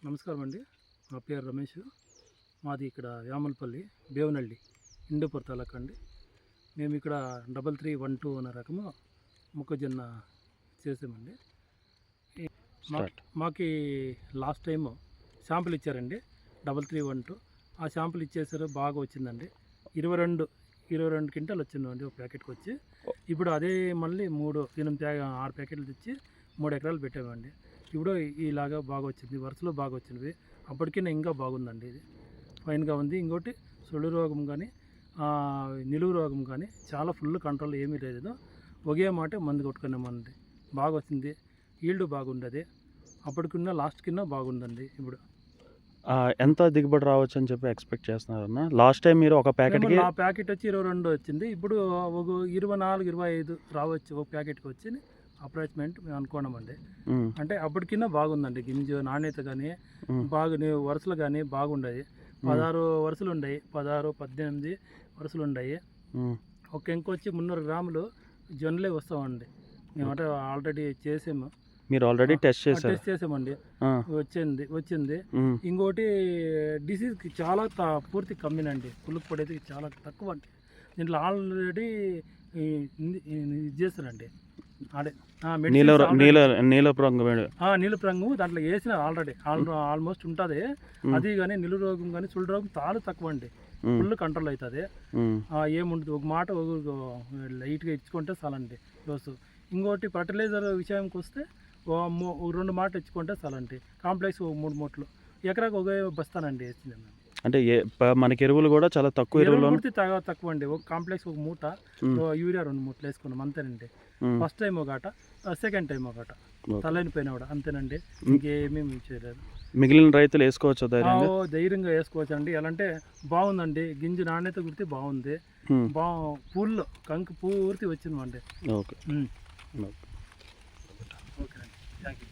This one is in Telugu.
నమస్కారం అండి. నా పేరు రమేష్. మాది ఇక్కడ యామలపల్లి బేవనల్లి ఇండోపూర్ తాలూకా అండి. మేము ఇక్కడ 3312 అనే రకము మొక్కజొన్న చేసామండి. మాకు లాస్ట్ టైము శాంపుల్ ఇచ్చారండి 3312. ఆ శాంపుల్ ఇచ్చేసారు, బాగా వచ్చిందండి. 22 క్వింటాలు వచ్చిందండి ఒక ప్యాకెట్కి వచ్చి. ఇప్పుడు అదే మళ్ళీ 6 ప్యాకెట్లు తెచ్చి 3 ఎకరాలు పెట్టామండి. ఇప్పుడు ఇలాగా బాగా వచ్చింది, వరుసలో బాగా వచ్చినవి. అప్పటికైనా ఇంకా బాగుందండి, ఇది ఫైన్గా ఉంది. ఇంకోటి సొల్లు రోగం కానీ నిలువు రోగం కానీ చాలా ఫుల్ కంట్రోల్ ఏమీ లేదు. ఒకే మాట మందు కొట్టుకున్నామండి, బాగా వచ్చింది. ఈల్డ్ బాగుండేది, అప్పటికన్నా లాస్ట్ కింద బాగుందండి. ఇప్పుడు ఎంత దిగుబడి రావచ్చు అని చెప్పి ఎక్స్పెక్ట్ చేస్తున్నారన్న? లాస్ట్ టైం మీరు ఒక ప్యాకెట్కి నా ప్యాకెట్ వచ్చి 22 వచ్చింది. ఇప్పుడు ఒక 24-25 రావచ్చు ఒక ప్యాకెట్కి వచ్చి అప్రాక్సిమేట్ మేము అనుకున్నామండి. అంటే అప్పటికిన్నా బాగుందండి, గింజ నాణ్యత కానీ బాగా వరుసలు కానీ బాగుండేది. 16 వరుసలు ఉన్నాయి, 16-18 వరుసలు ఉన్నాయి. ఒక ఇంకొచ్చి 300 గ్రాములు జొన్నలే వస్తామండి. మేమంటే ఆల్రెడీ చేసాము. మీరు ఆల్రెడీ టెస్ట్ చేసామండి, వచ్చింది. ఇంకోటి డిసీజ్ చాలా పూర్తి కమ్మినండి, పులుపు పడేది చాలా తక్కువ అండి. దీంట్లో ఆల్రెడీ ఇది చేస్తారండి, నీలపు రంగు దాంట్లో వేసిన ఆల్మోస్ట్ ఉంటుంది అది. కానీ నిలువు రోగం కానీ సుళ్ళు రోగం చాలా తక్కువ అండి, ఫుల్ కంట్రోల్ అవుతుంది. ఏముంటుంది, ఒక మాట లైట్గా ఇచ్చుకుంటే చాలండి డోసు. ఇంకోటి ఫర్టిలైజర్ విషయానికి వస్తే 2 మాటలు ఇచ్చుకుంటే చాలండి. కాంప్లెక్స్ 3 మూటలు ఎకరాకు ఒక బస్తానండి వేసింది. అంటే మనకి ఎరువులు కూడా చాలా తక్కువ, తక్కువ అండి. ఒక కాంప్లెక్స్ 1 మూట, యూరియా 2 మూటలు వేసుకున్నాం అంతేనండి. ఫస్ట్ టైం ఒకట, సెకండ్ టైం ఒకట, తలైన కూడా అంతేనండి. ఇంకేమేమి చేయలేదు. మిగిలిన రైతులు వేసుకోవచ్చు, ధైర్యంగా వేసుకోవచ్చు అండి. ఎలా అంటే బాగుందండి, గింజ నాణ్యత గురించి బాగుంది, పూల్లో కంకు పూర్తి వచ్చిందండి. ఓకే. ఓకే అండి, థ్యాంక్ యూ.